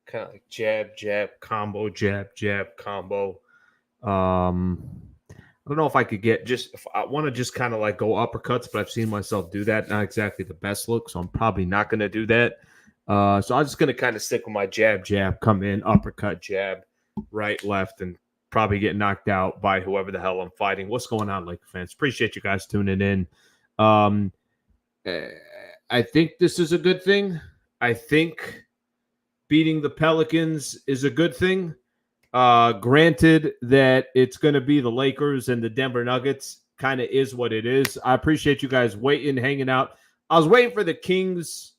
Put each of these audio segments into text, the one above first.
kind of like jab, jab, combo, jab, jab, combo. Um, I don't know if I could get just if I want to just kind of like go uppercuts, but I've seen myself do that. Not exactly the best look, so I'm probably not going to do that. So I'm just going to kind of stick with my jab, jab, come in, uppercut, jab, right, left, and probably get knocked out by whoever the hell I'm fighting. What's going on, Laker fans? Appreciate you guys tuning in. Um, I think this is a good thing. I think beating the Pelicans is a good thing. Granted that it's going to be the Lakers and the Denver Nuggets, kind of is what it is. I appreciate you guys waiting, hanging out. I was waiting for the Kings.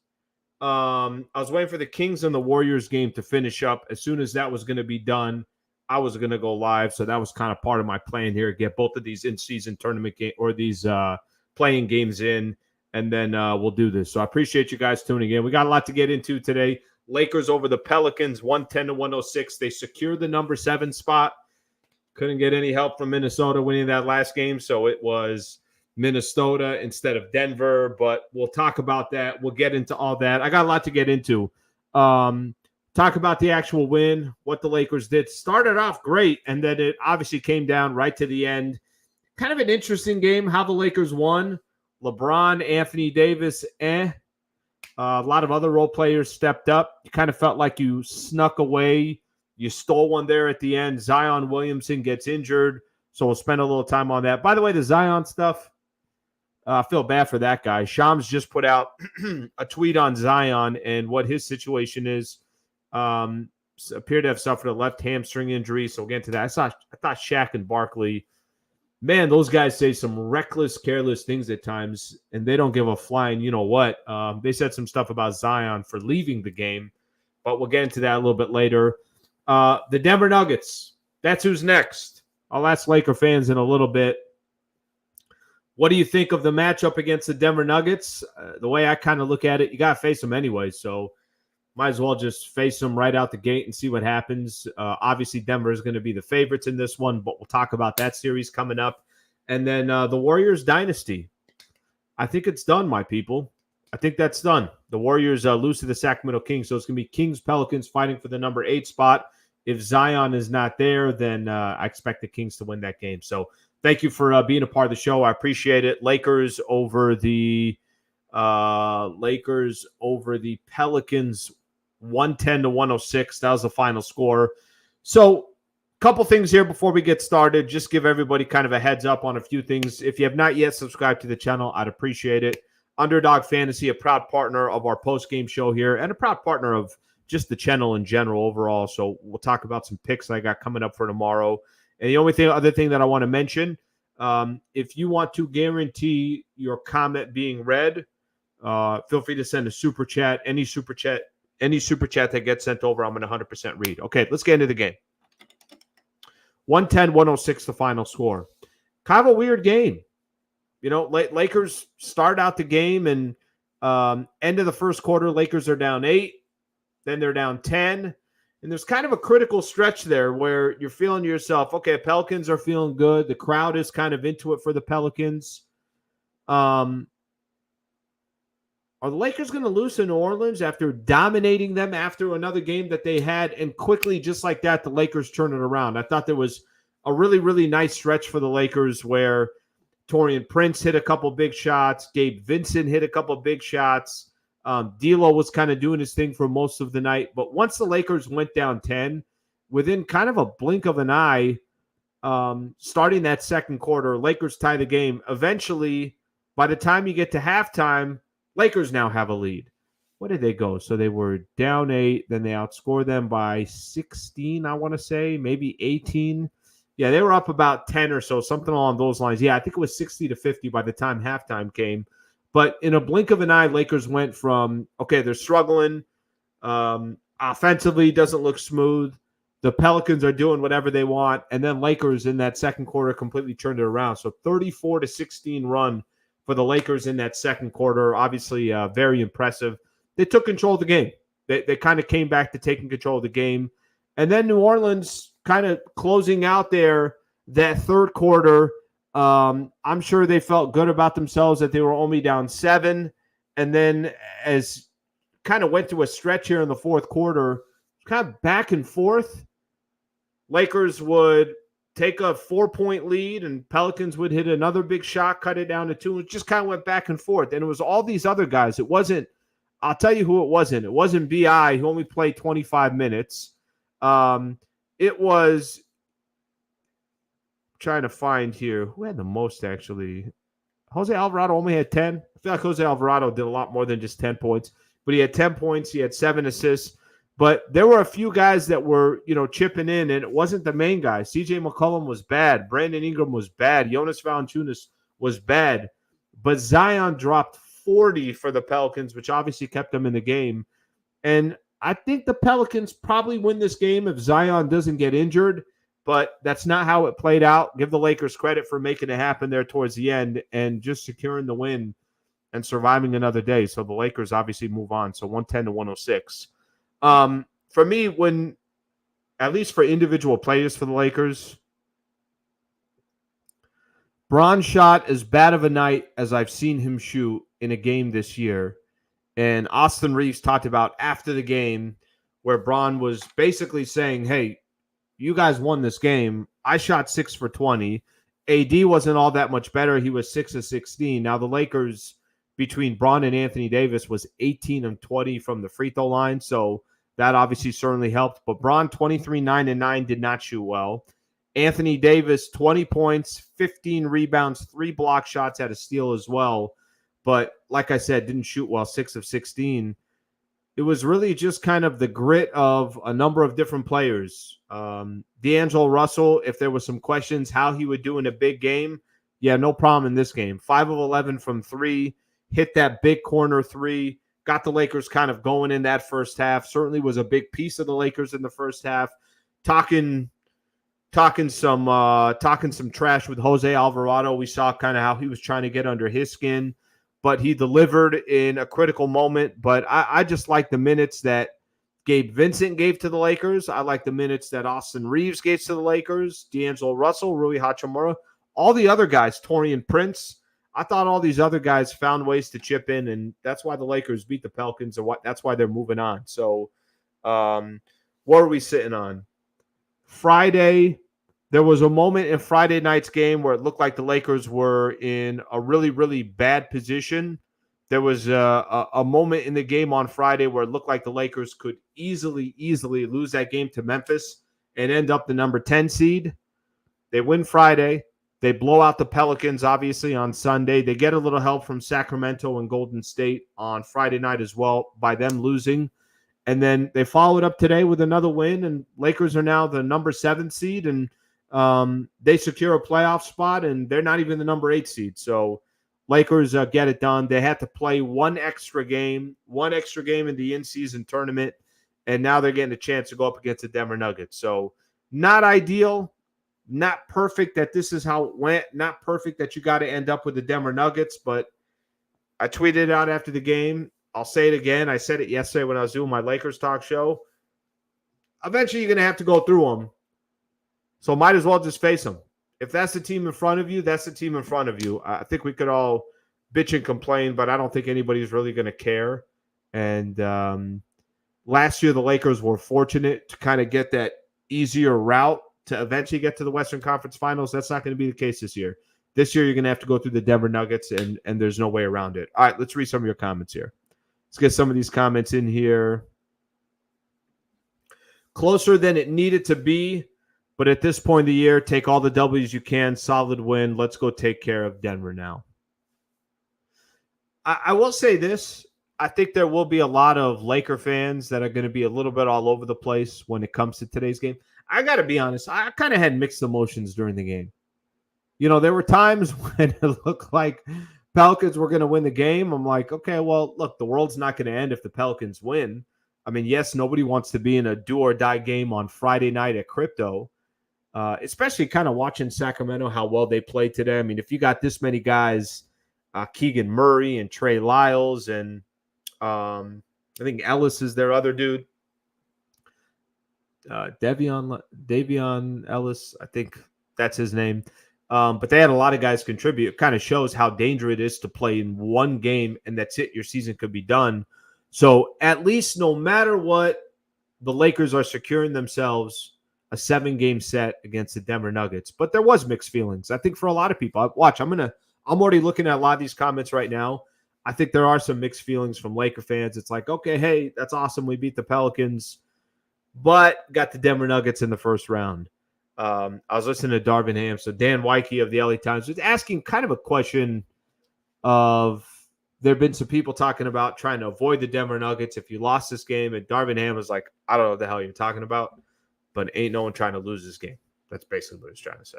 I was waiting for the Kings and the Warriors game to finish up. As soon as that was going to be done, I was going to go live. So that was kind of part of my plan here. Get both of these in-season tournament game or these playing games in, and then we'll do this. So I appreciate you guys tuning in. We got a lot to get into today. Lakers over the Pelicans, 110-106. They secured the number 7 spot. Couldn't get any help from Minnesota winning that last game, so it was Minnesota instead of Denver. But we'll talk about that. We'll get into all that. I got a lot to get into. Talk about the actual win, what the Lakers did. Started off great, and then it obviously came down right to the end. Kind of an interesting game, how the Lakers won. LeBron, Anthony Davis, a lot of other role players stepped up. You kind of felt like you snuck away. You stole one there at the end. Zion Williamson gets injured, so we'll spend a little time on that. By the way, the Zion stuff, I feel bad for that guy. Shams just put out a tweet on Zion and what his situation is. Appeared to have suffered a left hamstring injury, so we'll get into that. I thought Shaq and Barkley, man, those guys say some reckless, careless things at times, and they don't give a flying you-know-what. They said some stuff about Zion for leaving the game, but we'll get into that a little bit later. The Denver Nuggets, that's who's next. I'll ask Laker fans in a little bit. What do you think of the matchup against the Denver Nuggets? The way I kind of look at it, you got to face them anyway, so might as well just face them right out the gate and see what happens. Obviously, Denver is going to be the favorites in this one, but we'll talk about that series coming up. And then the Warriors Dynasty. I think it's done, my people. I think that's done. The Warriors lose to the Sacramento Kings, so it's going to be Kings-Pelicans fighting for the number 8 spot. If Zion is not there, then I expect the Kings to win that game. So thank you for being a part of the show. I appreciate it. Lakers over the Pelicans, 110-106. That was the final score. So a couple things here before we get started. Just give everybody kind of a heads up on a few things. If you have not yet subscribed to the channel, I'd appreciate it. Underdog Fantasy, a proud partner of our post-game show here and a proud partner of just the channel in general overall. So we'll talk about some picks I got coming up for tomorrow. And the only other thing that I want to mention, if you want to guarantee your comment being read, feel free to send a super chat. Any super chat that gets sent over, I'm going to 100% read. Okay, let's get into the game. 110-106, the final score. Kind of a weird game. You know, Lakers start out the game and end of the first quarter, Lakers are down 8. Then they're down 10. And there's kind of a critical stretch there where you're feeling to yourself, okay, Pelicans are feeling good. The crowd is kind of into it for the Pelicans. Are the Lakers going to lose to New Orleans after dominating them after another game that they had? And quickly, just like that, the Lakers turn it around. I thought there was a really, really nice stretch for the Lakers where Taurean Prince hit a couple big shots. Gabe Vincent hit a couple big shots. D'Lo was kind of doing his thing for most of the night. But once the Lakers went down 10, within kind of a blink of an eye, starting that second quarter, Lakers tie the game. Eventually, by the time you get to halftime, Lakers now have a lead. What did they go? So they were down 8, then they outscored them by 16, I want to say, maybe 18. Yeah, they were up about 10 or so, something along those lines. Yeah, I think it was 60-50 by the time halftime came. But in a blink of an eye, Lakers went from, okay, they're struggling. Offensively, doesn't look smooth. The Pelicans are doing whatever they want. And then Lakers in that second quarter completely turned it around. So 34-16 run for the Lakers in that second quarter. Obviously, very impressive. They took control of the game. They kind of came back to taking control of the game. And then New Orleans kind of closing out there that third quarter. I'm sure they felt good about themselves that they were only down 7. And then as kind of went to a stretch here in the fourth quarter, kind of back and forth. Lakers would take a 4-point lead and Pelicans would hit another big shot, cut it down to 2. It just kind of went back and forth. And it was all these other guys. It wasn't, I'll tell you who it wasn't. It wasn't BI, who only played 25 minutes. It was, trying to find here, who had the most actually? Jose Alvarado only had 10. I feel like Jose Alvarado did a lot more than just 10 points. But he had 10 points. He had 7 assists. But there were a few guys that were, chipping in, and it wasn't the main guy. CJ McCollum was bad. Brandon Ingram was bad. Jonas Valanciunas was bad. But Zion dropped 40 for the Pelicans, which obviously kept them in the game. And I think the Pelicans probably win this game if Zion doesn't get injured, but that's not how it played out. Give the Lakers credit for making it happen there towards the end and just securing the win and surviving another day. So the Lakers obviously move on. So 110 to 106. For me, when, at least for individual players for the Lakers, Bron shot as bad of a night as I've seen him shoot in a game this year. And Austin Reeves talked about after the game where Bron was basically saying, hey, you guys won this game. I shot 6 for 20. AD wasn't all that much better. He was 6 of 16. Now the Lakers, between Bron and Anthony Davis, was 18 of 20 from the free throw line. So that obviously certainly helped. But Bron, 23, 9, and 9, did not shoot well. Anthony Davis, 20 points, 15 rebounds, 3 block shots, had a steal as well. But like I said, didn't shoot well, 6 of 16. It was really just kind of the grit of a number of different players. D'Angelo Russell, if there was some questions how he would do in a big game, yeah, no problem in this game. 5 of 11 from 3, hit that big corner 3, got the Lakers kind of going in that first half. Certainly was a big piece of the Lakers in the first half. Talking some trash with Jose Alvarado. We saw kind of how he was trying to get under his skin, but he delivered in a critical moment. But I just like the minutes that Gabe Vincent gave to the Lakers. I like the minutes that Austin Reeves gave to the Lakers, D'Angelo Russell, Rui Hachimura, all the other guys, Taurean Prince. I thought all these other guys found ways to chip in, and that's why the Lakers beat the Pelicans, and that's why they're moving on. So what are we sitting on? Friday, there was a moment in Friday night's game where it looked like the Lakers were in a really, really bad position. There was a moment in the game on Friday where it looked like the Lakers could easily lose that game to Memphis and end up the number 10 seed. They win Friday. They blow out the Pelicans, obviously, on Sunday. They get a little help from Sacramento and Golden State on Friday night as well by them losing. And then they followed up today with another win, and Lakers are now the number 7 seed, and they secure a playoff spot, and they're not even the number 8 seed. So Lakers get it done. They had to play one extra game in the in-season tournament, and now they're getting a chance to go up against the Denver Nuggets. So not ideal, not perfect that this is how it went, not perfect that you got to end up with the Denver Nuggets, but I tweeted it out after the game. I'll say it again. I said it yesterday when I was doing my Lakers talk show. Eventually, you're going to have to go through them. So might as well just face them. If that's the team in front of you, that's the team in front of you. I think we could all bitch and complain, but I don't think anybody's really going to care. And last year, the Lakers were fortunate to kind of get that easier route to eventually get to the Western Conference Finals. That's not going to be the case this year. This year, you're going to have to go through the Denver Nuggets, and there's no way around it. All right, let's read some of your comments here. Let's get some of these comments in here. Closer than it needed to be, but at this point of the year, take all the W's you can. Solid win. Let's go take care of Denver now. I will say this. I think there will be a lot of Laker fans that are going to be a little bit all over the place when it comes to today's game. I got to be honest. I kind of had mixed emotions during the game. There were times when it looked like Pelicans were going to win the game. I'm like, okay, well, look, the world's not going to end if the Pelicans win. I mean, yes, nobody wants to be in a do-or-die game on Friday night at Crypto, especially kind of watching Sacramento, how well they played today. I mean, if you got this many guys, Keegan Murray and Trey Lyles, and I think Ellis is their other dude. Davion Ellis, I think that's his name. But they had a lot of guys contribute. It kind of shows how dangerous it is to play in one game, and that's it. Your season could be done. So at least no matter what, the Lakers are securing themselves a 7-game set against the Denver Nuggets. But there was mixed feelings. I think for a lot of people. Watch, I'm already looking at a lot of these comments right now. I think there are some mixed feelings from Laker fans. It's like, okay, hey, that's awesome. We beat the Pelicans, but got the Denver Nuggets in the first round. I was listening to Darvin Ham. So Dan Wyke of the LA Times was asking kind of a question of there have been some people talking about trying to avoid the Denver Nuggets if you lost this game. And Darvin Ham was like, I don't know what the hell you're talking about, but ain't no one trying to lose this game. That's basically what he's trying to say.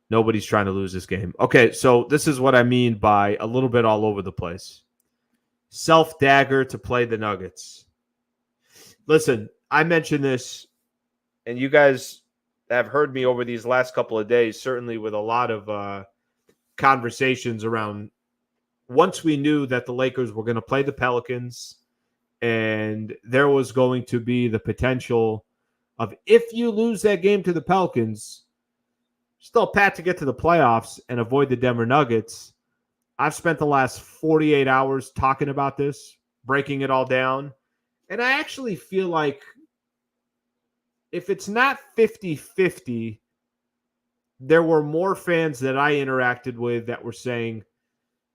Nobody's trying to lose this game. Okay, so this is what I mean by a little bit all over the place. Self-dagger to play the Nuggets. Listen, I mentioned this, and you guys have heard me over these last couple of days, certainly with a lot of conversations around once we knew that the Lakers were going to play the Pelicans and there was going to be the potential of if you lose that game to the Pelicans, still a path to get to the playoffs and avoid the Denver Nuggets. I've spent the last 48 hours talking about this, breaking it all down. And I actually feel like if it's not 50-50, there were more fans that I interacted with that were saying,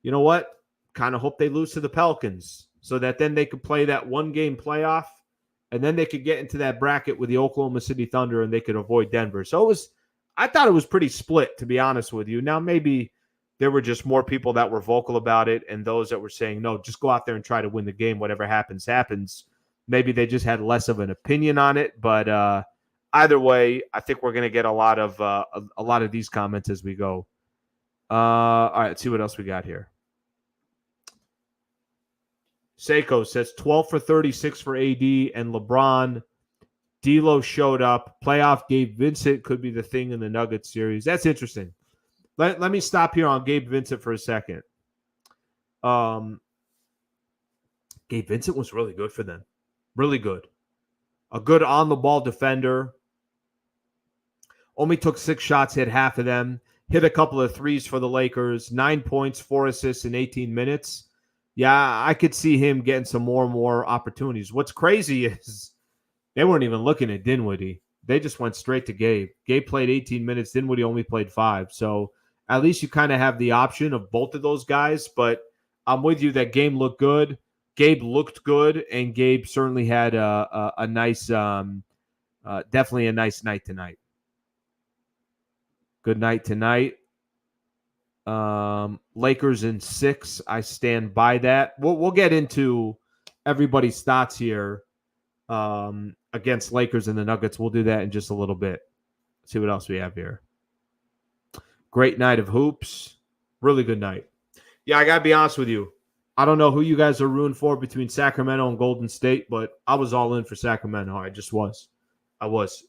you know what, kind of hope they lose to the Pelicans so that then they could play that one-game playoff and then they could get into that bracket with the Oklahoma City Thunder and they could avoid Denver. So I thought it was pretty split, to be honest with you. Now, maybe there were just more people that were vocal about it and those that were saying, no, just go out there and try to win the game. Whatever happens, happens. Maybe they just had less of an opinion on it. But either way, I think we're going to get a lot of these comments as we go. All right, let's see what else we got here. Seiko says 12 for 36 for AD and LeBron. D'Lo showed up. Playoff Gabe Vincent could be the thing in the Nuggets series. That's interesting. Let me stop here on Gabe Vincent for a second. Gabe Vincent was really good for them. Really good. A good on-the-ball defender. Only took 6 shots, hit half of them. Hit a couple of threes for the Lakers. 9 points, 4 assists in 18 minutes. Yeah, I could see him getting some more and more opportunities. What's crazy is they weren't even looking at Dinwiddie. They just went straight to Gabe. Gabe played 18 minutes. Dinwiddie only played 5. So at least you kind of have the option of both of those guys. But I'm with you. That game looked good. Gabe looked good, and Gabe certainly had a nice, definitely a nice night tonight. Good night tonight. Lakers in 6. I stand by that. We'll get into everybody's thoughts here against Lakers and the Nuggets. We'll do that in just a little bit. See what else we have here. Great night of hoops. Really good night. Yeah, I got to be honest with you. I don't know who you guys are rooting for between Sacramento and Golden State, but I was all in for Sacramento. I just was. I was.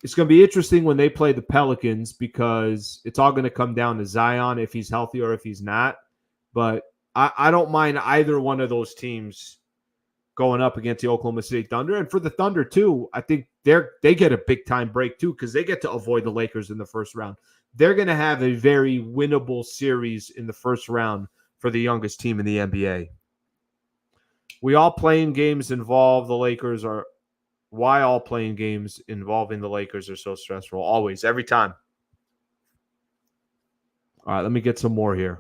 It's going to be interesting when they play the Pelicans because it's all going to come down to Zion if he's healthy or if he's not. But I don't mind either one of those teams going up against the Oklahoma City Thunder. And for the Thunder, too, I think they get a big-time break, too, because they get to avoid the Lakers in the first round. They're going to have a very winnable series in the first round for the youngest team in the NBA. We all playing games involve the Lakers are why all playing games involving the Lakers are so stressful. Always, every time. All right, let me get some more here.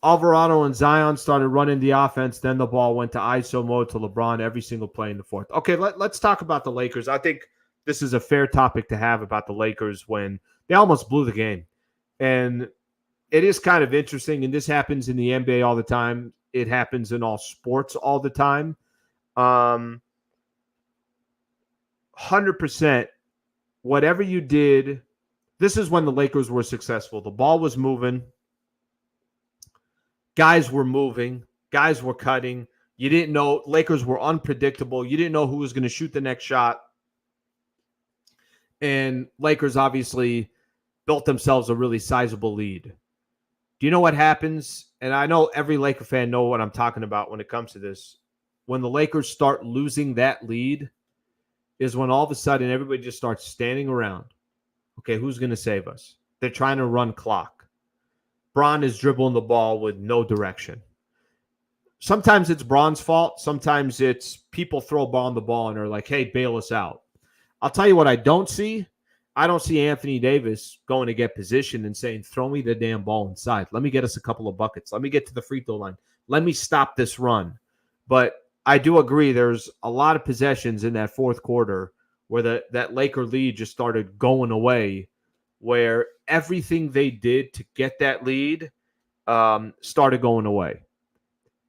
Alvarado and Zion started running the offense. Then the ball went to ISO mode to LeBron every single play in the fourth. Okay, let's talk about the Lakers. I think this is a fair topic to have about the Lakers when they almost blew the game. And it is kind of interesting, and this happens in the NBA all the time. It happens in all sports all the time. 100%, whatever you did, this is when the Lakers were successful. The ball was moving. Guys were moving. Guys were cutting. You didn't know. Lakers were unpredictable. You didn't know who was going to shoot the next shot. And Lakers obviously built themselves a really sizable lead. Do you know what happens? And I know every Laker fan knows what I'm talking about when it comes to this. When the Lakers start losing that lead, is when all of a sudden everybody just starts standing around. Okay, who's going to save us? They're trying to run clock. Bron is dribbling the ball with no direction. Sometimes it's Bron's fault. Sometimes it's people throw on the ball and are like, hey, bail us out. I'll tell you what I don't see. I don't see Anthony Davis going to get positioned and saying, throw me the damn ball inside. Let me get us a couple of buckets. Let me get to the free throw line. Let me stop this run. But I do agree there's a lot of possessions in that fourth quarter where that Laker lead just started going away, where everything they did to get that lead started going away.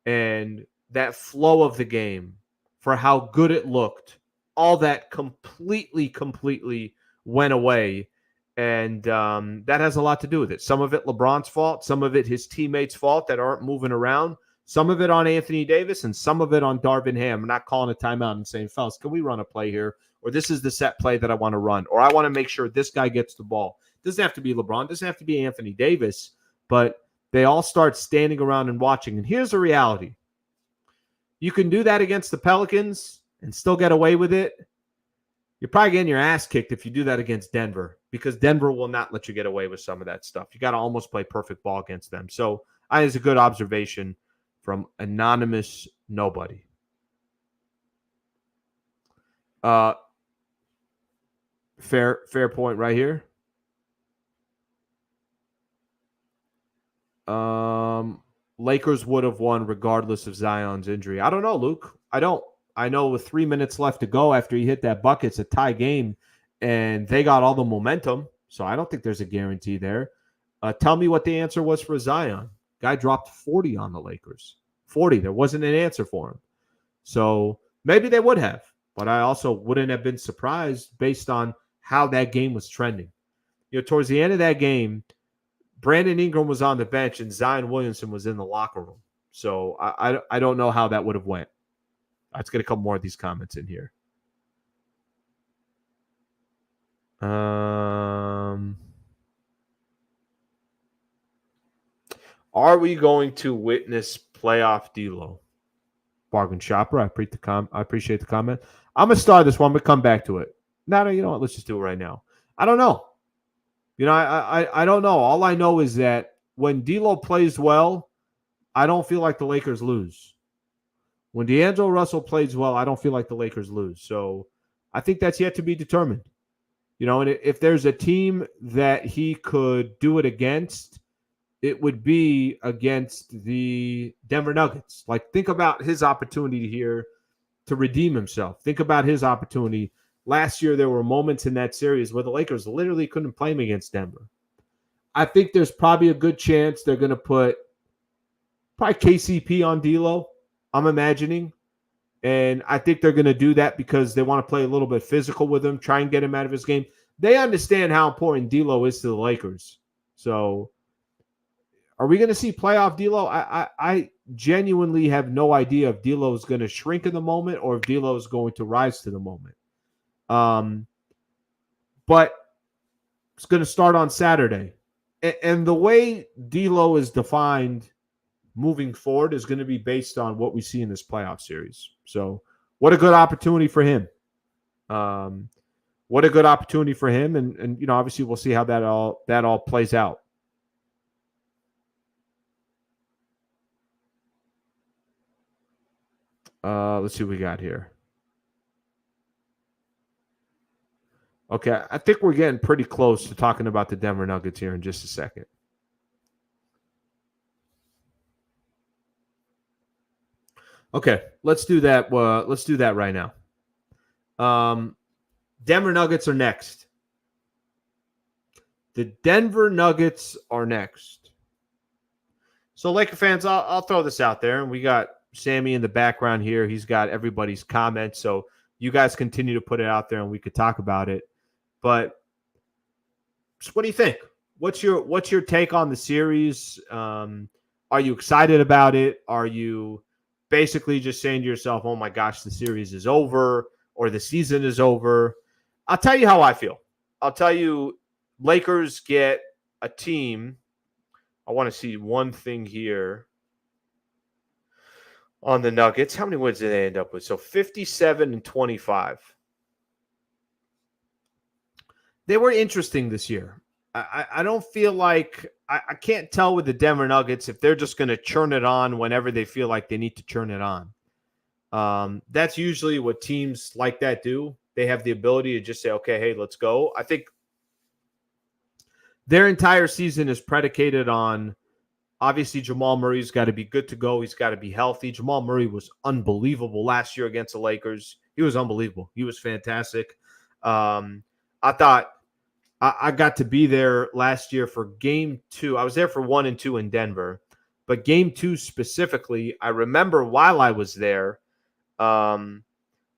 And that flow of the game, for how good it looked, all that completely went away. And that has a lot to do with it. Some of it LeBron's fault, some of it his teammates' fault that aren't moving around, some of it on Anthony Davis, and some of it on Darvin Ham. I'm not calling a timeout and saying, fellas, can we run a play here? Or this is the set play that I want to run. Or I want to make sure this guy gets the ball. It doesn't have to be LeBron. It doesn't have to be Anthony Davis. But they all start standing around and watching. And here's the reality. You can do that against the Pelicans and still get away with it. You're probably getting your ass kicked if you do that against Denver, because Denver will not let you get away with some of that stuff. You got to almost play perfect ball against them. So I think it's a good observation from anonymous nobody. Fair point right here. Lakers would have won regardless of Zion's injury. I don't know, Luke. I don't. I know with 3 minutes left to go after he hit that bucket, it's a tie game, and they got all the momentum. So I don't think there's a guarantee there. Tell me what the answer was for Zion. Guy dropped 40 on the Lakers. 40. There wasn't an answer for him. So maybe they would have, but I also wouldn't have been surprised based on how that game was trending. Towards the end of that game, Brandon Ingram was on the bench and Zion Williamson was in the locker room. So I don't know how that would have went. Let's get a couple more of these comments in here. Are we going to witness playoff D-Lo? Bargain shopper, I appreciate the comment. I'm going to start this one, but come back to it. No, you know what? Let's just do it right now. I don't know. I don't know. All I know is that when D'Lo plays well, I don't feel like the Lakers lose. When D'Angelo Russell plays well, I don't feel like the Lakers lose. So I think that's yet to be determined. And if there's a team that he could do it against, it would be against the Denver Nuggets. Like, think about his opportunity here to redeem himself. Think about his opportunity. Last year, there were moments in that series where the Lakers literally couldn't play him against Denver. I think there's probably a good chance they're going to put probably KCP on D'Lo, I'm imagining. And I think they're going to do that because they want to play a little bit physical with him, try and get him out of his game. They understand how important D'Lo is to the Lakers. So are we going to see playoff D'Lo? I genuinely have no idea if D'Lo is going to shrink in the moment or if D'Lo is going to rise to the moment. But it's going to start on Saturday. And the way D'Lo is defined moving forward is going to be based on what we see in this playoff series. So what a good opportunity for him. What a good opportunity for him. And obviously we'll see how that all plays out. Let's see what we got here. Okay, I think we're getting pretty close to talking about the Denver Nuggets here in just a second. Okay, let's do that. Let's do that right now. Denver Nuggets are next. The Denver Nuggets are next. So, Laker fans, I'll throw this out there, and we got Sammy in the background here. He's got everybody's comments, so you guys continue to put it out there, and we could talk about it. But so what do you think? What's your take on the series? Are you excited about it? Are you basically just saying to yourself, oh my gosh, the series is over or the season is over? I'll tell you how I feel. I'll tell you, Lakers get a team. I want to see one thing here on the Nuggets. How many wins did they end up with? So 57-25. They were interesting this year. I don't feel like I can't tell with the Denver Nuggets if they're just going to churn it on whenever they feel like they need to churn it on. That's usually what teams like that do. They have the ability to just say, okay, hey, let's go. I think their entire season is predicated on, obviously, Jamal Murray's got to be good to go. He's got to be healthy. Jamal Murray was unbelievable last year against the Lakers. He was unbelievable. He was fantastic. I thought I got to be there last year for game 2. I was there for 1 and 2 in Denver. But game 2 specifically, I remember while I was there,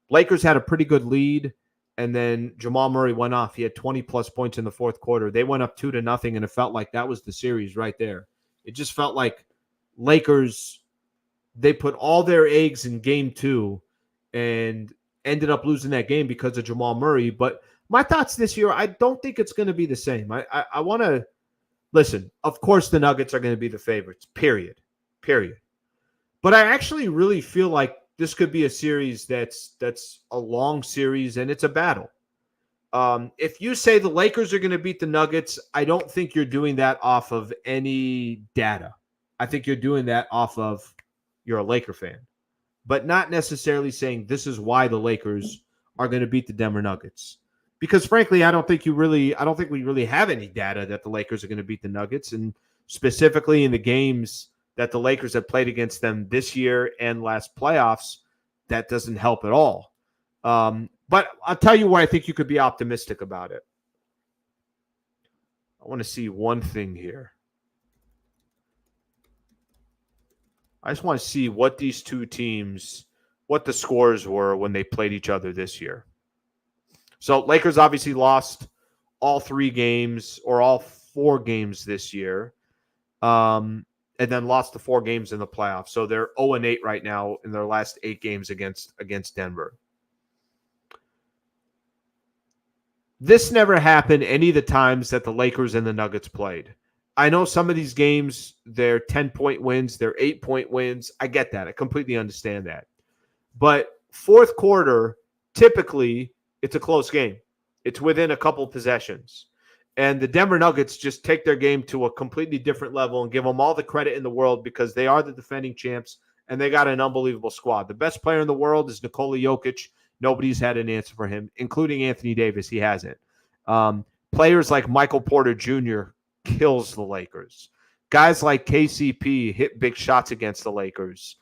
Lakers had a pretty good lead, and then Jamal Murray went off. He had 20-plus points in the fourth quarter. They went up 2-0, and it felt like that was the series right there. It just felt like Lakers, they put all their eggs in game 2 and ended up losing that game because of Jamal Murray. But my thoughts this year, I don't think it's going to be the same. I want to listen. Of course, the Nuggets are going to be the favorites, period. But I actually really feel like this could be a series that's a long series, and it's a battle. If you say the Lakers are going to beat the Nuggets, I don't think you're doing that off of any data. I think you're doing that off of you're a Laker fan, but not necessarily saying this is why the Lakers are going to beat the Denver Nuggets. Because frankly, I don't think we really have any data that the Lakers are going to beat the Nuggets, and specifically in the games that the Lakers have played against them this year and last playoffs, that doesn't help at all. But I'll tell you why I think you could be optimistic about it. I want to see one thing here. I just want to see what these two teams, what the scores were when they played each other this year. So Lakers obviously lost all 3 games or all 4 games this year, and then lost the 4 games in the playoffs. So they're 0-8 right now in their last 8 games against Denver. This never happened any of the times that the Lakers and the Nuggets played. I know some of these games, they're 10-point wins, they're 8-point wins. I get that. I completely understand that. But fourth quarter, typically, it's a close game. It's within a couple possessions. And the Denver Nuggets just take their game to a completely different level and give them all the credit in the world because they are the defending champs and they got an unbelievable squad. The best player in the world is Nikola Jokic. Nobody's had an answer for him, including Anthony Davis. He hasn't. Players like Michael Porter Jr. kills the Lakers. Guys like KCP hit big shots against the Lakers.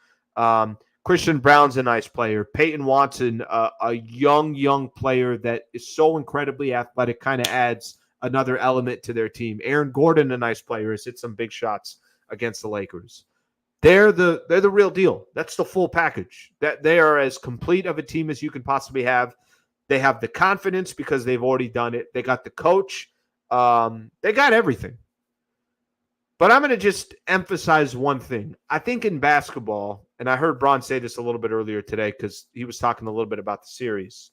Christian Brown's a nice player. Peyton Watson, a young player that is so incredibly athletic, kind of adds another element to their team. Aaron Gordon, a nice player, has hit some big shots against the Lakers. They're the real deal. That's the full package. That they are as complete of a team as you can possibly have. They have the confidence because they've already done it. They got the coach. They got everything. But I'm going to just emphasize one thing. I think in basketball, and I heard Bron say this a little bit earlier today because he was talking a little bit about the series.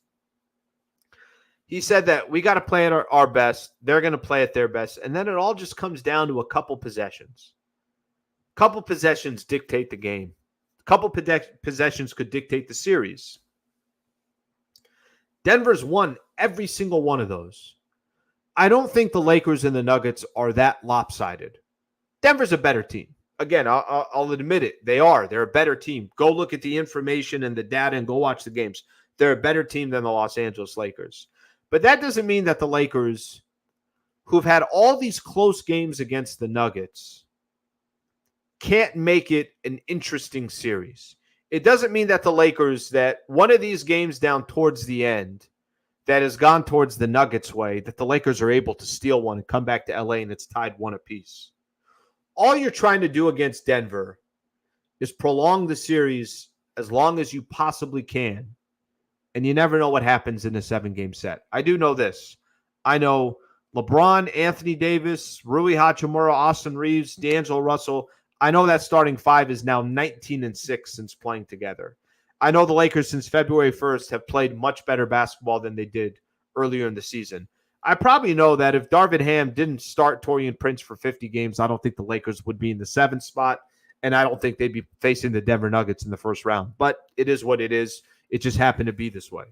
He said that we got to play at our best. They're going to play at their best. And then it all just comes down to a couple possessions. Couple possessions dictate the game. Couple possessions could dictate the series. Denver's won every single one of those. I don't think the Lakers and the Nuggets are that lopsided. Denver's a better team. Again, I'll admit it. They are. They're a better team. Go look at the information and the data and go watch the games. They're a better team than the Los Angeles Lakers. But that doesn't mean that the Lakers, who've had all these close games against the Nuggets, can't make it an interesting series. It doesn't mean that the Lakers, that one of these games down towards the end that has gone towards the Nuggets' way, that the Lakers are able to steal one and come back to LA and it's tied 1 apiece. All you're trying to do against Denver is prolong the series as long as you possibly can. And you never know what happens in a 7-game set. I do know this. I know LeBron, Anthony Davis, Rui Hachimura, Austin Reeves, D'Angelo Russell. I know that starting 5 is now 19-6 since playing together. I know the Lakers since February 1st have played much better basketball than they did earlier in the season. I probably know that if Darvin Ham didn't start Taurean Prince for 50 games, I don't think the Lakers would be in the 7th spot, and I don't think they'd be facing the Denver Nuggets in the first round. But it is what it is. It just happened to be this way.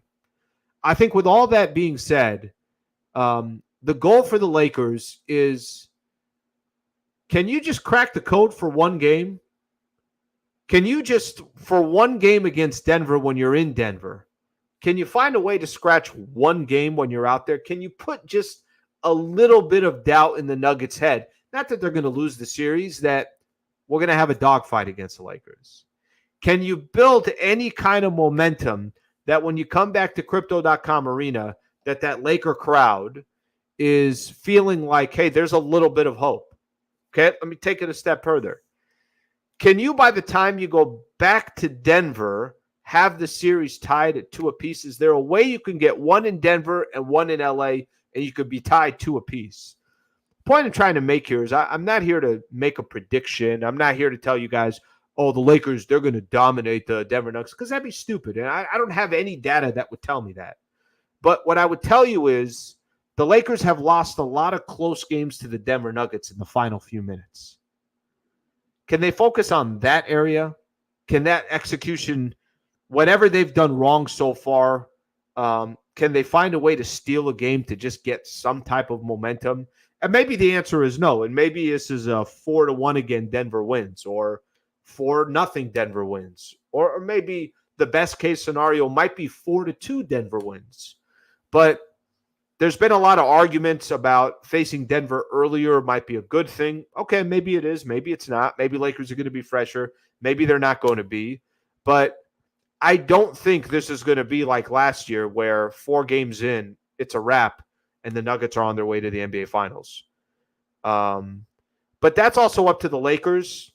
I think with all that being said, the goal for the Lakers is, can you just crack the code for one game? Can you just, for one game against Denver when you're in Denver, can you find a way to scratch one game when you're out there? Can you put just a little bit of doubt in the Nuggets' head? Not that they're going to lose the series, that we're going to have a dogfight against the Lakers. Can you build any kind of momentum that when you come back to Crypto.com Arena, that Laker crowd is feeling like, hey, there's a little bit of hope? Okay, let me take it a step further. Can you, by the time you go back to Denver, have the series tied at 2 apiece? Is there a way you can get one in Denver and one in LA, and you could be tied 2 apiece? The point I'm trying to make here is I'm not here to make a prediction. I'm not here to tell you guys, oh, the Lakers, they're going to dominate the Denver Nuggets, because that'd be stupid. And I don't have any data that would tell me that. But what I would tell you is the Lakers have lost a lot of close games to the Denver Nuggets in the final few minutes. Can they focus on that area? Can that execution, whatever they've done wrong so far, can they find a way to steal a game to just get some type of momentum? And maybe the answer is no. And maybe this is a 4-1 again, Denver wins, or 4-0 Denver wins. Or maybe the best case scenario might be 4-2 Denver wins. But there's been a lot of arguments about facing Denver earlier might be a good thing. Okay, maybe it is. Maybe it's not. Maybe Lakers are going to be fresher. Maybe they're not going to be. But I don't think this is going to be like last year where 4 games in, it's a wrap, and the Nuggets are on their way to the NBA Finals. But that's also up to the Lakers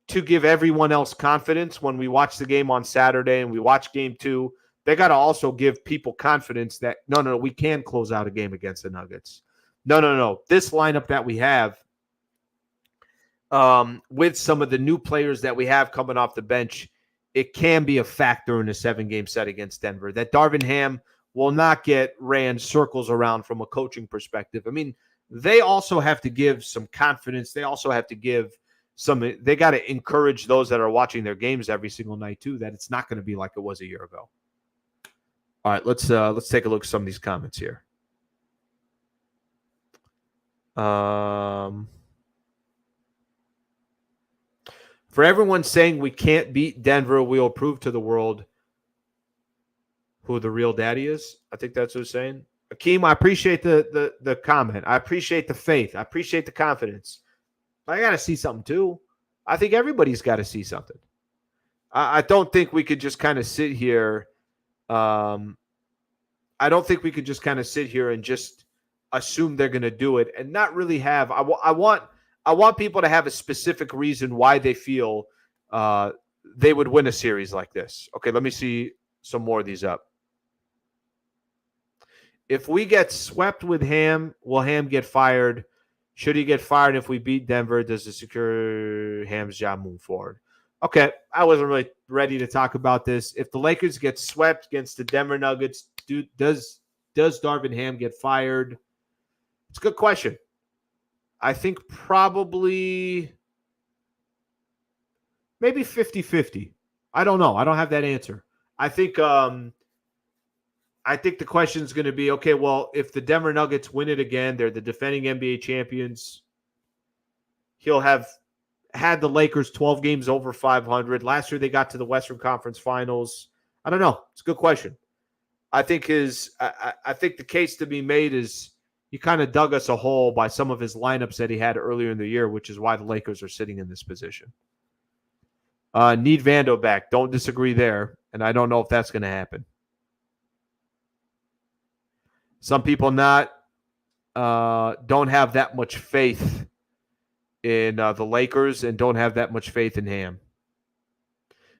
to give everyone else confidence. When we watch the game on Saturday and we watch game 2, they got to also give people confidence that, no, we can close out a game against the Nuggets. No. This lineup that we have, with some of the new players that we have coming off the bench, it can be a factor in a 7-game set against Denver. That Darvin Ham will not get ran circles around from a coaching perspective. I mean, they also have to give some confidence. They also have to give they got to encourage those that are watching their games every single night too, that it's not going to be like it was a year ago. All right, let's take a look at some of these comments here. For everyone saying we can't beat Denver, we'll prove to the world who the real daddy is. I think that's what he's saying. Akeem, I appreciate the comment. I appreciate the faith. I appreciate the confidence. But I got to see something too. I think everybody's got to see something. I don't think we could just kind of sit here. I don't think we could just kind of sit here and just assume they're going to do it and not really have. I want people to have a specific reason why they feel they would win a series like this. Okay, let me see some more of these up. If we get swept with Ham, will Ham get fired? Should he get fired if we beat Denver? Does it secure Ham's job move forward? Okay, I wasn't really ready to talk about this. If the Lakers get swept against the Denver Nuggets, does Darvin Ham get fired? It's a good question. I think probably maybe 50-50. I don't know. I don't have that answer. I think the question is going to be, okay, well, if the Denver Nuggets win it again, they're the defending NBA champions. He'll have had the Lakers 12 games over 500. Last year they got to the Western Conference Finals. I don't know. It's a good question. I think I think the case to be made is he kind of dug us a hole by some of his lineups that he had earlier in the year, which is why the Lakers are sitting in this position. Need Vando back. Don't disagree there, and I don't know if that's going to happen. Some people don't have that much faith in the Lakers and don't have that much faith in Ham.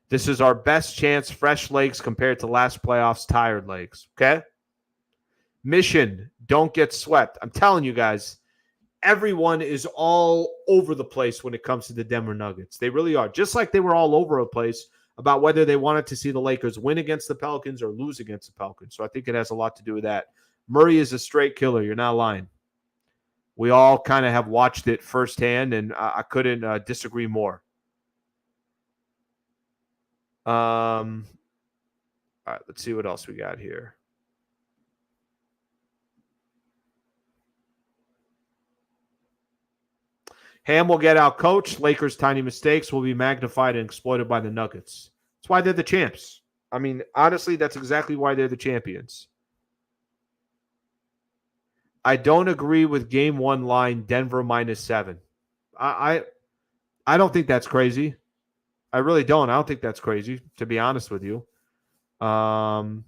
This is our best chance, fresh legs compared to last playoffs, tired legs. Okay? Mission, don't get swept. I'm telling you guys, everyone is all over the place when it comes to the Denver Nuggets. They really are. Just like they were all over the place about whether they wanted to see the Lakers win against the Pelicans or lose against the Pelicans. So I think it has a lot to do with that. Murray is a straight killer. You're not lying. We all kind of have watched it firsthand, and I couldn't disagree more. All right, let's see what else we got here. Ham will get out coached. Lakers' tiny mistakes will be magnified and exploited by the Nuggets. That's why they're the champs. I mean, honestly, that's exactly why they're the champions. I don't agree with game one line Denver -7. I don't think that's crazy. I really don't. I don't think that's crazy, to be honest with you. I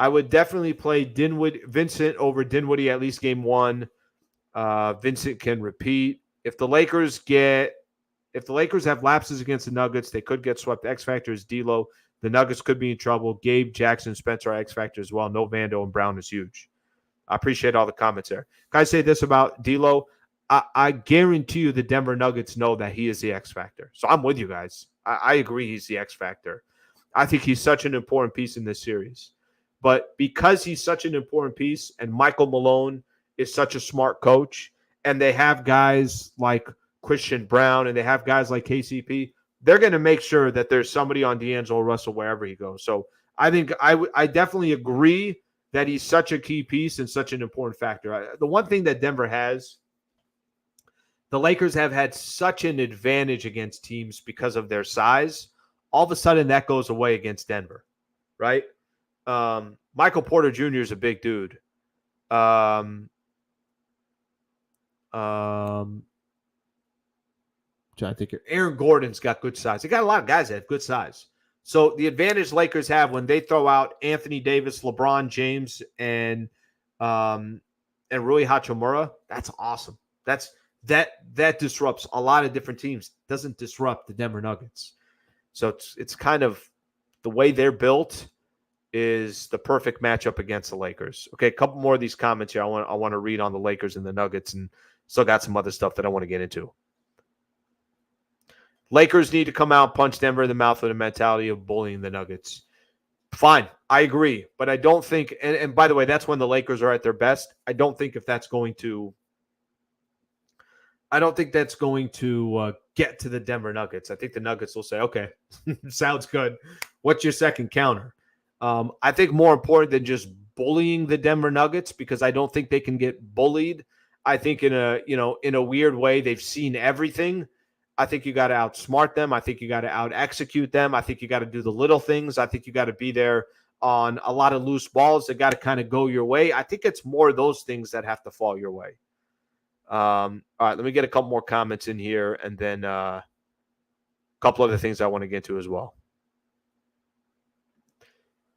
would definitely play Vincent over Dinwiddie at least game one. Vincent can repeat. If the Lakers have lapses against the Nuggets, they could get swept. X factor is D'Lo. The Nuggets could be in trouble. Gabe, Jackson, Spencer are X factor as well. No Vando and Brown is huge. I appreciate all the comments there. Can I say this about D'Lo? I guarantee you the Denver Nuggets know that he is the X factor. So I'm with you guys. I agree he's the X factor. I think he's such an important piece in this series. But because he's such an important piece and Michael Malone is such a smart coach and they have guys like Christian Brown and they have guys like KCP, they're going to make sure that there's somebody on D'Angelo Russell wherever he goes. So I think I definitely agree that he's such a key piece and such an important factor. The one thing that Denver has, the Lakers have had such an advantage against teams because of their size. All of a sudden, that goes away against Denver, right? Michael Porter Jr. is a big dude. Trying to think here. Aaron Gordon's got good size. They got a lot of guys that have good size. So the advantage Lakers have when they throw out Anthony Davis, LeBron James, and Rui Hachimura, that's awesome. That disrupts a lot of different teams. Doesn't disrupt the Denver Nuggets. So it's kind of the way they're built is the perfect matchup against the Lakers. Okay, a couple more of these comments here. I want to read on the Lakers and the Nuggets, and still got some other stuff that I want to get into. Lakers need to come out and punch Denver in the mouth with a mentality of bullying the Nuggets. Fine, I agree, but I don't think. And by the way, that's when the Lakers are at their best. I don't think that's going to get to the Denver Nuggets. I think the Nuggets will say, "Okay, sounds good. What's your second counter?" I think more important than just bullying the Denver Nuggets, because I don't think they can get bullied. I think in a weird way, they've seen everything. I think you got to outsmart them. I think you got to out-execute them. I think you got to do the little things. I think you got to be there on a lot of loose balls that got to kind of go your way. I think it's more those things that have to fall your way. All right, let me get a couple more comments in here, and then a couple other things I want to get to as well.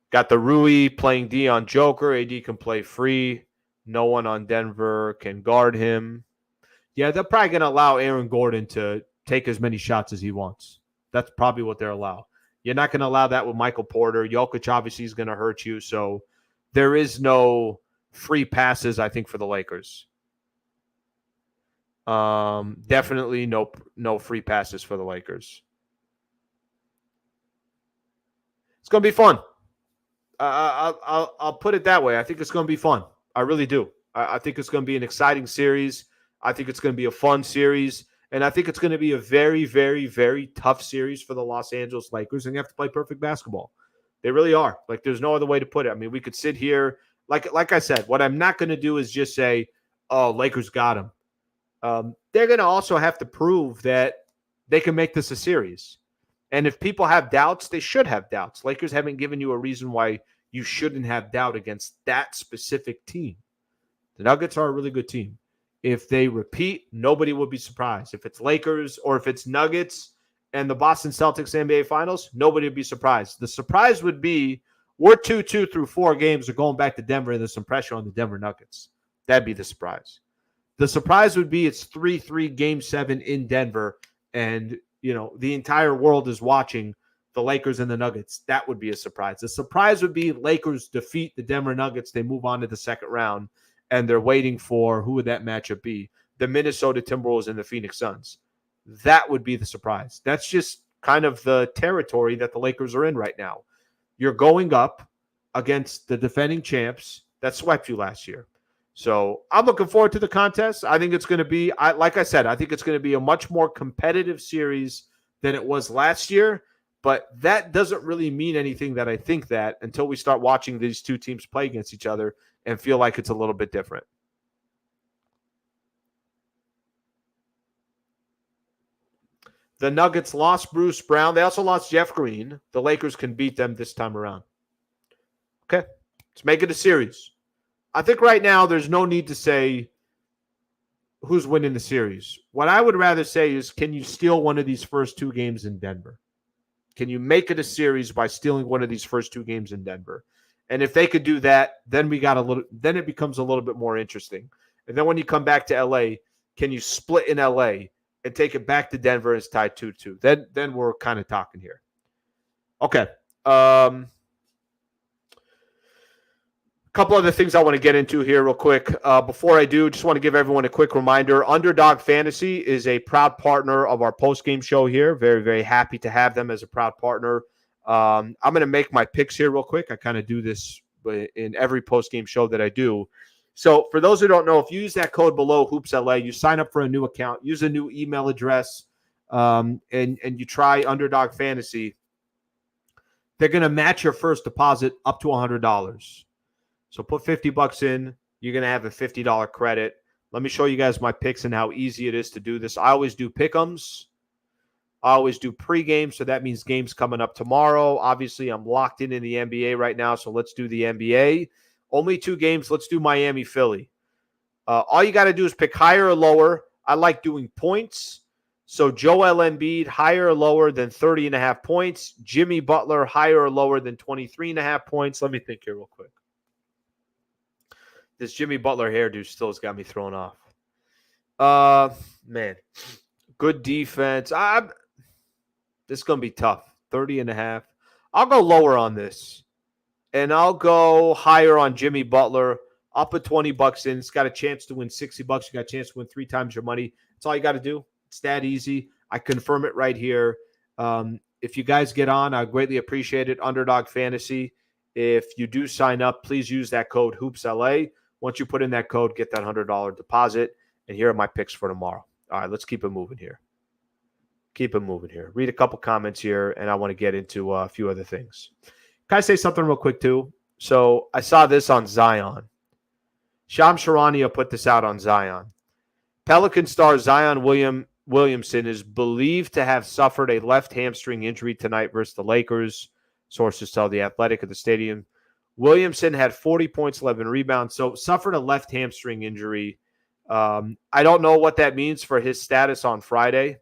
Got the Rui playing D on Joker. AD can play free. No one on Denver can guard him. Yeah, they're probably going to allow Aaron Gordon to take as many shots as he wants. That's probably what they're allowed. You're not going to allow that with Michael Porter. Jokic obviously is going to hurt you. So there is no free passes, I think, for the Lakers. Definitely no free passes for the Lakers. It's going to be fun. I'll put it that way. I think it's going to be fun. I really do. I think it's going to be an exciting series. I think it's going to be a fun series. And I think it's going to be a very, very, very tough series for the Los Angeles Lakers. And you have to play perfect basketball. They really are. Like, there's no other way to put it. I mean, we could sit here. Like I said, what I'm not going to do is just say, oh, Lakers got him. They're going to also have to prove that they can make this a series. And if people have doubts, they should have doubts. Lakers haven't given you a reason why you shouldn't have doubt against that specific team. The Nuggets are a really good team. If they repeat, nobody would be surprised. If it's Lakers or if it's Nuggets and the Boston Celtics NBA Finals, nobody would be surprised. The surprise would be we're 2-2 through 4 games. We're going back to Denver and there's some pressure on the Denver Nuggets. That'd be the surprise. The surprise would be it's 3-3 Game 7 in Denver and, the entire world is watching the Lakers and the Nuggets. That would be a surprise. The surprise would be Lakers defeat the Denver Nuggets. They move on to the second round. And they're waiting for, who would that matchup be? The Minnesota Timberwolves and the Phoenix Suns. That would be the surprise. That's just kind of the territory that the Lakers are in right now. You're going up against the defending champs that swept you last year. So I'm looking forward to the contest. I think it's going to be, like I said, I think it's going to be a much more competitive series than it was last year. But that doesn't really mean anything that I think that until we start watching these two teams play against each other and feel like it's a little bit different. The Nuggets lost Bruce Brown. They also lost Jeff Green. The Lakers can beat them this time around. Okay, let's make it a series. I think right now there's no need to say who's winning the series. What I would rather say is, can you steal one of these first two games in Denver? Can you make it a series by stealing one of these first two games in Denver? And if they could do that, then then it becomes a little bit more interesting. And then when you come back to LA, can you split in LA and take it back to Denver and it's tied 2-2? Then we're kind of talking here. Okay. Couple other things I want to get into here real quick. Before I do, just want to give everyone a quick reminder. Underdog Fantasy is a proud partner of our post-game show here. Very, very happy to have them as a proud partner. I'm going to make my picks here real quick. I kind of do this in every post-game show that I do. So for those who don't know, if you use that code below, HoopsLA, you sign up for a new account, use a new email address, and you try Underdog Fantasy, they're going to match your first deposit up to $100. So put $50 in, you're going to have a $50 credit. Let me show you guys my picks and how easy it is to do this. I always do pick'ems. I always do pregame, so that means games coming up tomorrow. Obviously, I'm locked in the NBA right now, so let's do the NBA. Only 2 games. Let's do Miami, Philly. All you got to do is pick higher or lower. I like doing points. So Joel Embiid, higher or lower than 30.5 points. Jimmy Butler, higher or lower than 23.5 points. Let me think here real quick. This Jimmy Butler hairdo still has got me thrown off. Man, good defense. This is going to be tough. 30.5. I'll go lower on this. And I'll go higher on Jimmy Butler. I'll put $20 in. It's got a chance to win $60. You got a chance to win 3 times your money. That's all you got to do. It's that easy. I confirm it right here. If you guys get on, I greatly appreciate it. Underdog Fantasy. If you do sign up, please use that code HoopsLA. Once you put in that code, get that $100 deposit. And here are my picks for tomorrow. All right, let's keep it moving here. Read a couple comments here, and I want to get into a few other things. Can I say something real quick, too? So I saw this on Zion. Shams Charania put this out on Zion. Pelican star Zion Williamson is believed to have suffered a left hamstring injury tonight versus the Lakers. Sources tell The Athletic at the stadium. Williamson had 40 points, 11 rebounds, so suffered a left hamstring injury. I don't know what that means for his status on Friday,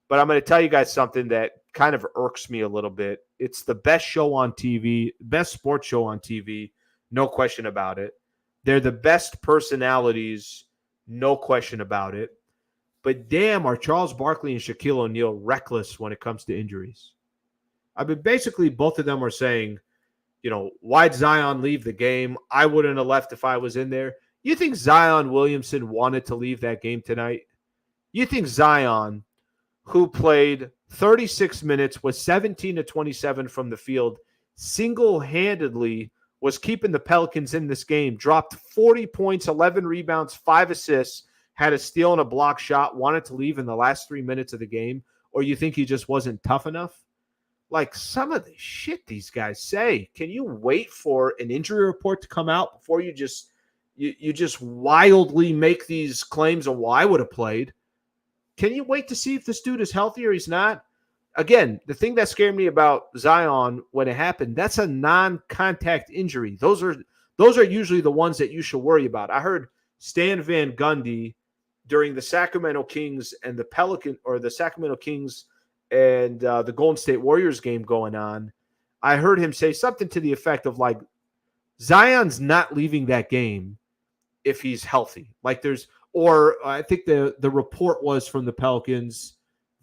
but I'm going to tell you guys something that kind of irks me a little bit. It's the best show on TV, best sports show on TV, no question about it. They're the best personalities, no question about it. But damn, are Charles Barkley and Shaquille O'Neal reckless when it comes to injuries? I mean, basically, both of them are saying, why'd Zion leave the game? I wouldn't have left if I was in there. You think Zion Williamson wanted to leave that game tonight? You think Zion, who played 36 minutes, was 17 to 27 from the field, single-handedly was keeping the Pelicans in this game, dropped 40 points, 11 rebounds, 5 assists, had a steal and a block shot, wanted to leave in the last 3 minutes of the game? Or you think he just wasn't tough enough? Like some of the shit these guys say. Can you wait for an injury report to come out before you just wildly make these claims of, well, I would have played? Can you wait to see if this dude is healthy or he's not? Again, the thing that scared me about Zion when it happened, that's a non-contact injury. Those are usually the ones that you should worry about. I heard Stan Van Gundy during the Sacramento Kings and the Sacramento Kings and the Golden State Warriors game going on, I heard him say something to the effect of like, Zion's not leaving that game if he's healthy. Or I think the report was from the Pelicans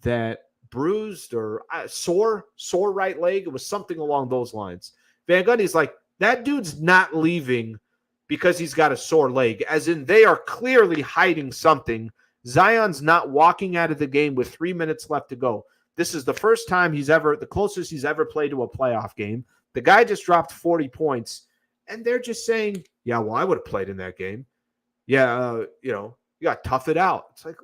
that bruised or sore right leg. It was something along those lines. Van Gundy's like, that dude's not leaving because he's got a sore leg, as in they are clearly hiding something. Zion's not walking out of the game with 3 minutes left to go. This is the first time the closest he's ever played to a playoff game. The guy just dropped 40 points, and they're just saying, yeah, well, I would have played in that game. Yeah, you got to tough it out. It's like,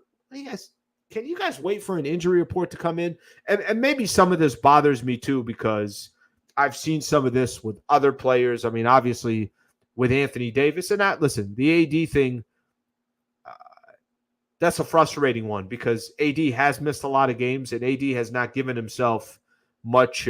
can you guys wait for an injury report to come in? And maybe some of this bothers me too, because I've seen some of this with other players. I mean, obviously with Anthony Davis. And listen, the AD thing, that's a frustrating one because AD has missed a lot of games and AD has not given himself much.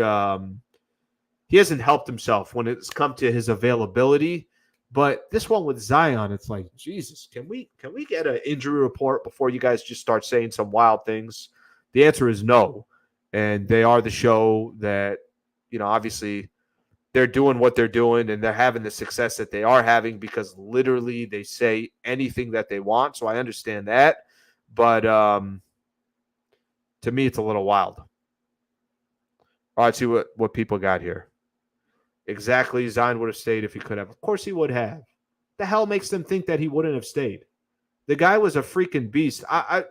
He hasn't helped himself when it's come to his availability. But this one with Zion, it's like, Jesus, can we get an injury report before you guys just start saying some wild things? The answer is no. And they are the show that, obviously they're doing what they're doing and they're having the success that they are having because literally they say anything that they want. So I understand that. But to me, it's a little wild. All right, see what people got here. Exactly, Zion would have stayed if he could have. Of course he would have. The hell makes them think that he wouldn't have stayed? The guy was a freaking beast. I've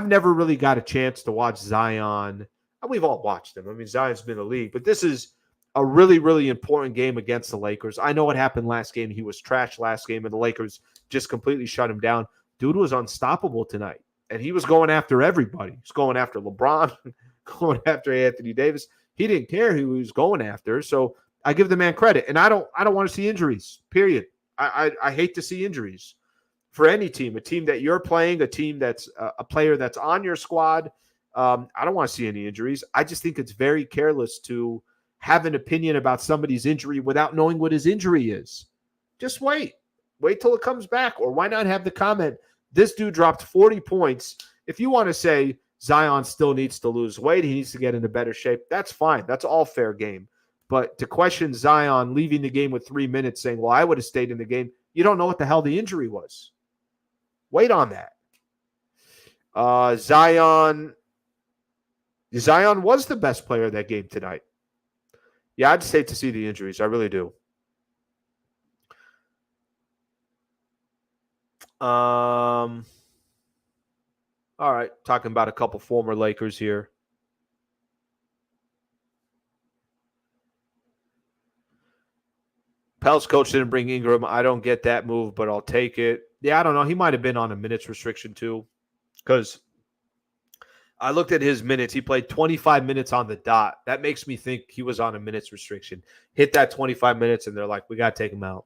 never really got a chance to watch Zion. We've all watched him. I mean, Zion's been in the league, but this is a really, really important game against the Lakers. I know what happened last game. He was trash last game, and the Lakers just completely shut him down. Dude was unstoppable tonight, and he was going after everybody. He was going after LeBron, going after Anthony Davis. He didn't care who he was going after, so I give the man credit. And I don't want to see injuries, period. I hate to see injuries for any team, a team that you're playing, a team that's a player that's on your squad. I don't want to see any injuries. I just think it's very careless to have an opinion about somebody's injury without knowing what his injury is. Just wait. Wait till it comes back. Or why not have the comment, this dude dropped 40 points. If you want to say Zion still needs to lose weight, he needs to get into better shape, that's fine. That's all fair game. But to question Zion leaving the game with 3 minutes saying, well, I would have stayed in the game, you don't know what the hell the injury was. Wait on that. Zion was the best player of that game tonight. Yeah, I'd just hate to see the injuries. I really do. All right, talking about a couple former Lakers here. Pel's coach didn't bring Ingram. I don't get that move, but I'll take it. Yeah, I don't know. He might have been on a minutes restriction too, because I looked at his minutes. He played 25 minutes on the dot. That makes me think he was on a minutes restriction. Hit that 25 minutes, and they're like, we got to take him out.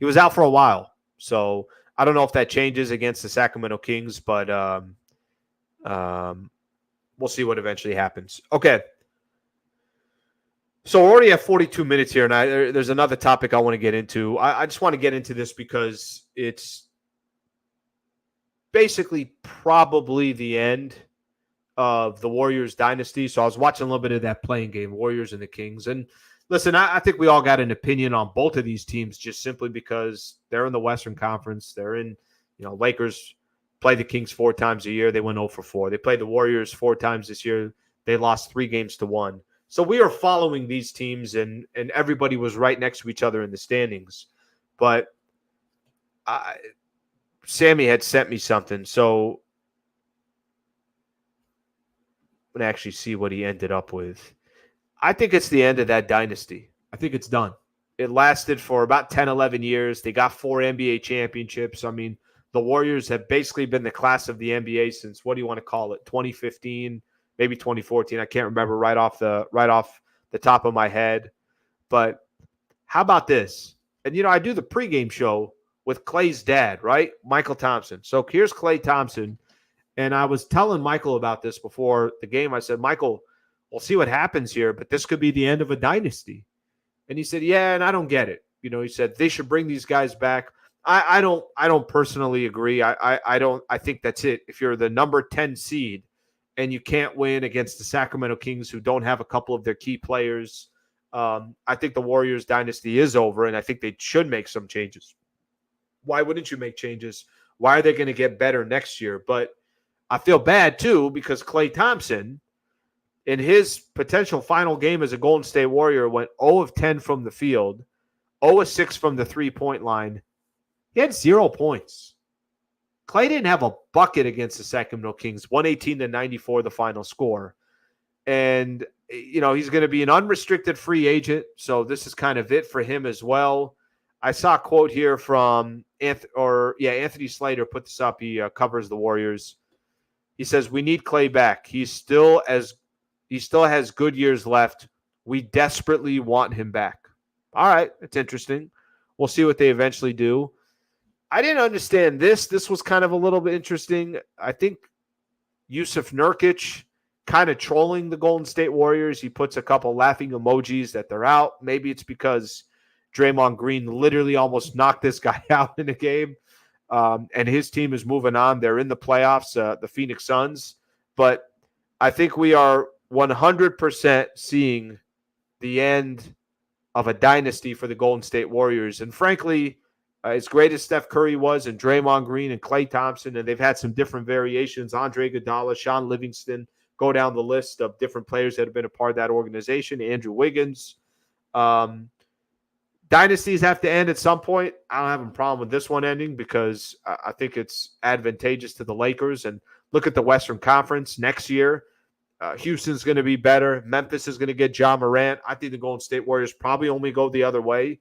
He was out for a while. So I don't know if that changes against the Sacramento Kings, but we'll see what eventually happens. Okay. So we're already at 42 minutes here, and there's another topic I want to get into. I just want to get into this because it's basically probably the end of the Warriors dynasty. So I was watching a little bit of that playing game, Warriors and the Kings. And listen, I think we all got an opinion on both of these teams just simply because they're in the Western Conference. They're in, Lakers play the Kings 4 times a year. They went 0 for 4. They played the Warriors 4 times this year. They lost 3 games to 1. So we are following these teams, and everybody was right next to each other in the standings. But Sammy had sent me something, so I'm going to actually see what he ended up with. I think it's the end of that dynasty. I think it's done. It lasted for about 10, 11 years. They got 4 NBA championships. I mean, the Warriors have basically been the class of the NBA since, what do you want to call it, 2015, maybe 2014. I can't remember right off the top of my head. But how about this? And, I do the pregame show with Clay's dad, right? Michael Thompson. So here's Clay Thompson. And I was telling Michael about this before the game. I said, Michael, we'll see what happens here, but this could be the end of a dynasty. And he said, yeah, and I don't get it. He said they should bring these guys back. I don't personally agree. I think that's it. If you're the number 10 seed and you can't win against the Sacramento Kings who don't have a couple of their key players, I think the Warriors dynasty is over, and I think they should make some changes. Why wouldn't you make changes? Why are they going to get better next year? But I feel bad, too, because Klay Thompson, in his potential final game as a Golden State Warrior, went 0 of 10 from the field, 0 of 6 from the three-point line. He had 0 points. Klay didn't have a bucket against the Sacramento Kings, 118-94 the final score. And, he's going to be an unrestricted free agent, so this is kind of it for him as well. I saw a quote here from Anthony Slater put this up. He covers the Warriors. He says, we need Klay back. He still has good years left. We desperately want him back. All right, that's interesting. We'll see what they eventually do. I didn't understand this. This was kind of a little bit interesting. I think Yusuf Nurkic kind of trolling the Golden State Warriors. He puts a couple laughing emojis that they're out. Maybe it's because Draymond Green literally almost knocked this guy out in a game. And his team is moving on. They're in the playoffs, the Phoenix Suns. But I think we are 100% seeing the end of a dynasty for the Golden State Warriors. And frankly, as great as Steph Curry was and Draymond Green and Klay Thompson, and they've had some different variations, Andre Iguodala, Sean Livingston, go down the list of different players that have been a part of that organization, Andrew Wiggins. Dynasties have to end at some point. I don't have a problem with this one ending because I think it's advantageous to the Lakers. And look at the Western Conference next year. Houston's going to be better. Memphis is going to get Ja Morant. I think the Golden State Warriors probably only go the other way.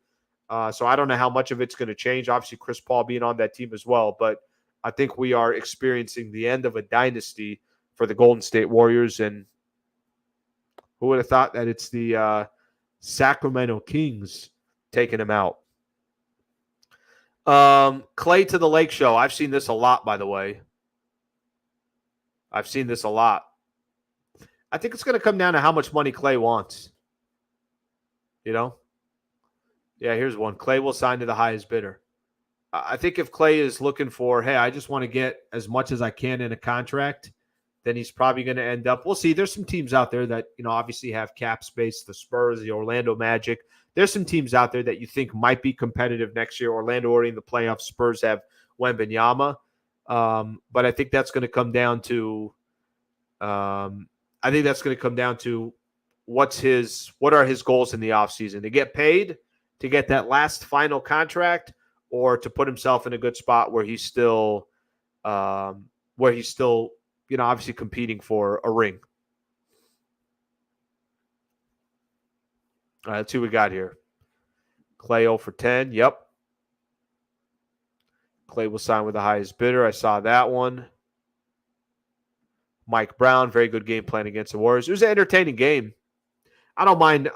So I don't know how much of it's going to change. Obviously, Chris Paul being on that team as well. But I think we are experiencing the end of a dynasty for the Golden State Warriors. And who would have thought that it's the Sacramento Kings taking him out? Klay to the Lake Show. I've seen this a lot, by the way. I've seen this a lot. I think it's going to come down to how much money Klay wants. You know? Yeah, here's one. Klay will sign to the highest bidder. I think if Klay is looking for, hey, I just want to get as much as I can in a contract, then he's probably going to end up. We'll see. There's some teams out there that, obviously have cap space, the Spurs, the Orlando Magic. There's some teams out there that you think might be competitive next year. Orlando already in the playoffs. Spurs have Wembanyama. But I think that's going to come down to what are his goals in the offseason? To get paid, to get that last final contract, or to put himself in a good spot where he's still obviously competing for a ring. All right, let's see what we got here. Klay 0 for 10. Yep. Klay will sign with the highest bidder. I saw that one. Mike Brown, very good game plan against the Warriors. It was an entertaining game. I don't mind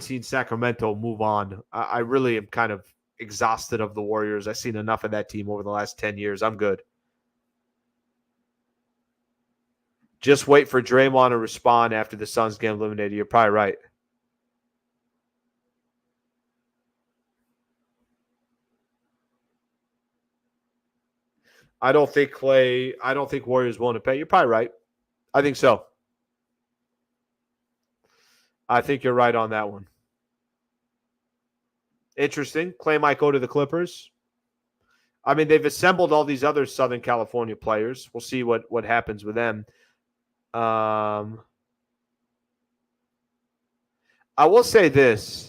seeing Sacramento move on. I really am kind of exhausted of the Warriors. I've seen enough of that team over the last 10 years. I'm good. Just wait for Draymond to respond after the Suns get eliminated. You're probably right. I don't think Warriors willing to pay. You're probably right. I think so. I think you're right on that one. Interesting. Klay might go to the Clippers. I mean, they've assembled all these other Southern California players. We'll see what happens with them. I will say this.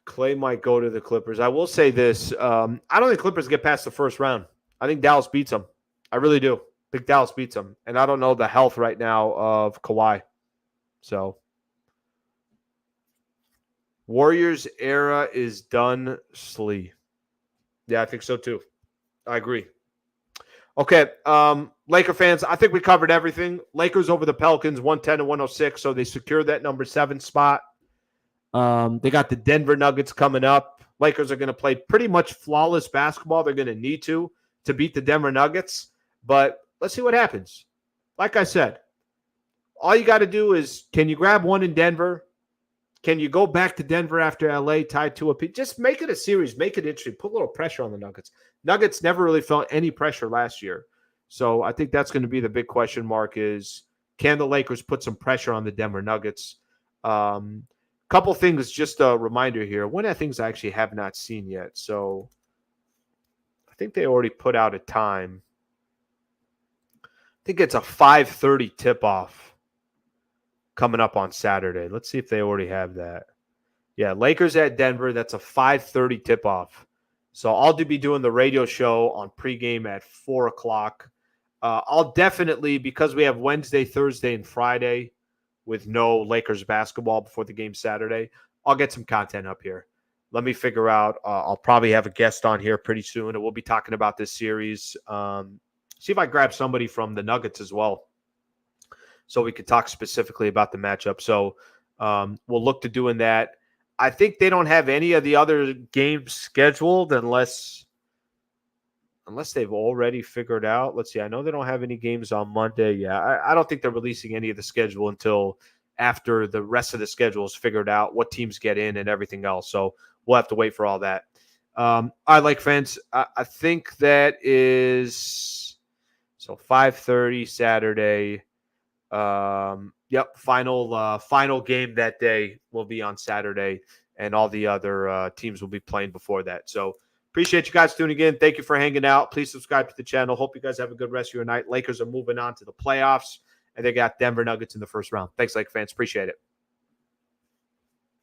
Klay might go to the Clippers. I will say this. I don't think Clippers get past the first round. I think Dallas beats them. I really do. I think Dallas beats them. And I don't know the health right now of Kawhi. So, Warriors era is done, Slee. Yeah, I think so too. I agree. Okay, Laker fans, I think we covered everything. Lakers over the Pelicans, 110-106, so they secured that number 7 spot. They got the Denver Nuggets coming up. Lakers are going to play pretty much flawless basketball. They're going to need to beat the Denver Nuggets. But let's see what happens. Like I said, all you got to do is, can you grab one in Denver? Can you go back to Denver after LA tied to a P? Just make it a series. Make it interesting. Put a little pressure on the Nuggets. Nuggets never really felt any pressure last year. So I think that's going to be the big question mark is, can the Lakers put some pressure on the Denver Nuggets? Couple things, just a reminder here. One of the things I actually have not seen yet. So I think they already put out a time. I think it's a 5:30 tip-off coming up on Saturday. Let's see if they already have that. Yeah, Lakers at Denver. That's a 5:30 tip-off. So I'll be doing the radio show on pregame at 4 o'clock. I'll definitely, because we have Wednesday, Thursday, and Friday with no Lakers basketball before the game Saturday, I'll get some content up here. Let me figure out. I'll probably have a guest on here pretty soon, and we'll be talking about this series. See if I grab somebody from the Nuggets as well, so we could talk specifically about the matchup. So we'll look to doing that. I think they don't have any of the other games scheduled unless they've already figured out. Let's see. I know they don't have any games on Monday. Yeah, I don't think they're releasing any of the schedule until after the rest of the schedule is figured out, what teams get in and everything else. So we'll have to wait for all that. I like fans. I think that is 5:30 Saturday. Yep, final game that day will be on Saturday, and all the other teams will be playing before that. So appreciate you guys tuning in. Thank you for hanging out. Please subscribe to the channel. Hope you guys have a good rest of your night. Lakers are moving on to the playoffs, and they got Denver Nuggets in the first round. Thanks, Lake fans. Appreciate it.